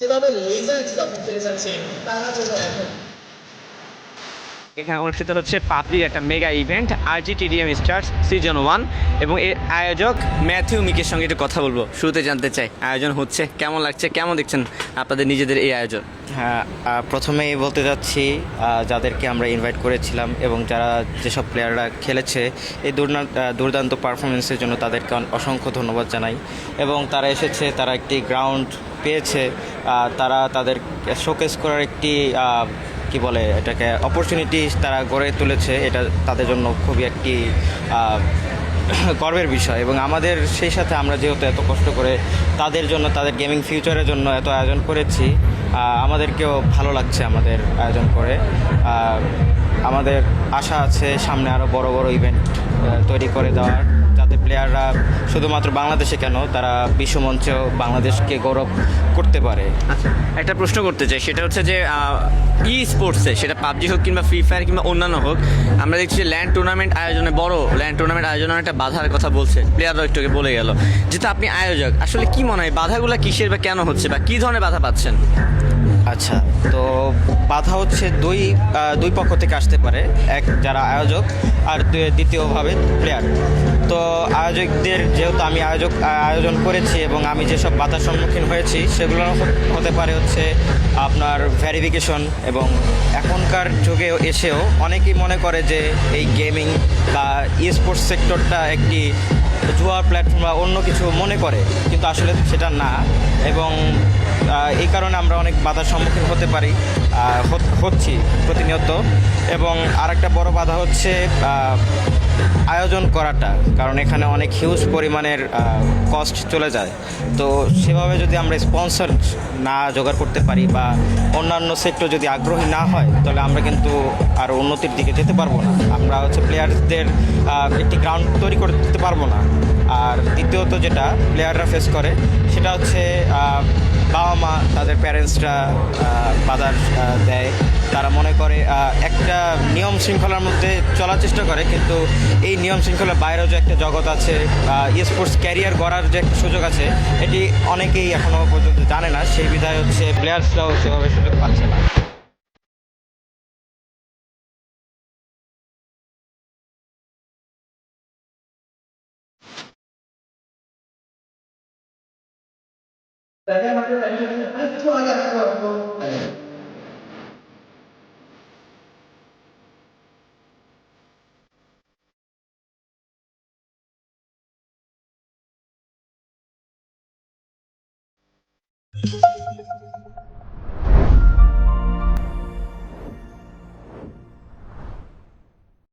যেভাবে রেজাল্ট আপনি পেয়ে যাচ্ছেন তারা যেন এখন এখানে অনুষ্ঠিত হচ্ছে পাবলির একটা মেগা ইভেন্ট আরজিটিডিএম স্টার্স সিজন 1 এবং এর আয়োজক ম্যাথিউ মিকের সঙ্গে একটু কথা বলবো। শুরুতে জানতে চাই আয়োজন হচ্ছে কেমন লাগছে, কেমন দেখছেন আপনাদের নিজেদের এই আয়োজন? হ্যাঁ, প্রথমেই বলতে যাচ্ছি যাদেরকে আমরা ইনভাইট করেছিলাম এবং যারা যেসব প্লেয়াররা খেলেছে এই দুর্দান্ত পারফরমেন্সের জন্য তাদেরকে অসংখ্য ধন্যবাদ জানাই। এবং তারা এসেছে, তারা একটি গ্রাউন্ড পেয়েছে, তারা তাদের শোকেস করার একটি কি বলে এটাকে অপরচুনিটি তারা গড়ে তুলেছে। এটা তাদের জন্য খুবই একটি গর্বের বিষয়। এবং আমাদের সেই সাথে আমরা যেহেতু এত কষ্ট করে তাদের জন্য, তাদের গেমিং ফিউচারের জন্য এত আয়োজন করেছি, আমাদেরকেও ভালো লাগছে আমাদের আয়োজন করে। আমাদের আশা আছে সামনে আরও বড় বড় ইভেন্ট তৈরি করে দেওয়ার, যাতে প্লেয়াররা শুধুমাত্র বাংলাদেশে কেন, তারা বিশ্বমঞ্চেও বাংলাদেশকে গৌরব করতে পারে। আচ্ছা, একটা প্রশ্ন করতে চাই, সেটা হচ্ছে যে ই স্পোর্টসে, সেটা পাবজি হোক কিংবা ফ্রি ফায়ার কিংবা অন্যান্য হোক, আমরা দেখছি ল্যান্ড টুর্নামেন্ট আয়োজনে, বড় ল্যান্ড টুর্নামেন্ট আয়োজনের একটা বাধার কথা বলছে, প্লেয়াররা একটু আগে বলে গেল। যেহেতু আপনি আয়োজক, আসলে কি মনে হয় বাধাগুলো কিসের বা কেন হচ্ছে, বা কী ধরনের বাধা পাচ্ছেন? আচ্ছা, তো বাধা হচ্ছে দুই পক্ষ থেকে আসতে পারে, এক যারা আয়োজক আর দ্বিতীয়ভাবে প্লেয়ার। তো আয়োজকদের, যেহেতু আমি আয়োজন করেছি এবং আমি যেসব বাধার সম্মুখীন হয়েছি সেগুলো হতে পারে হচ্ছে আপনার ভেরিফিকেশন। এবং এখনকার যুগে এসেও অনেকেই মনে করে যে এই গেমিং বা ই স্পোর্টস সেক্টরটা একটি জুয়া প্ল্যাটফর্ম বা অন্য কিছু মনে করে, কিন্তু আসলে সেটা না। এবং এই কারণে আমরা অনেক বাধার সম্মুখীন হতে পারি, হচ্ছি প্রতিনিয়ত। এবং আরেকটা বড় বাধা হচ্ছে আয়োজন করাটা, কারণ এখানে অনেক হিউজ পরিমাণের কস্ট চলে যায়। তো সেভাবে যদি আমরা স্পন্সর না জোগাড় করতে পারি বা অন্যান্য সেক্টর যদি আগ্রহী না হয়, তাহলে আমরা কিন্তু আরও উন্নতির দিকে যেতে পারবো না। আমরা হচ্ছে প্লেয়ারদের একটি গ্রাউন্ড তৈরি করতে পারবো না। আর দ্বিতীয়ত যেটা প্লেয়াররা ফেস করে সেটা হচ্ছে বাবা মা, তাদের প্যারেন্টসরা বাধা দেয়। তারা মনে করে একটা নিয়ম শৃঙ্খলার মধ্যে চলার চেষ্টা করে, কিন্তু এই নিয়ম শৃঙ্খলার বাইরেও যে একটা জগৎ আছে, স্পোর্টস ক্যারিয়ার গড়ার যে একটা সুযোগ আছে, এটি অনেকেই এখনও পর্যন্ত জানে না। সেই বিধায় হচ্ছে প্লেয়ার্সরাও সেভাবে সুযোগ পাচ্ছে না। দেখেন আপনি একটু আগে আসবো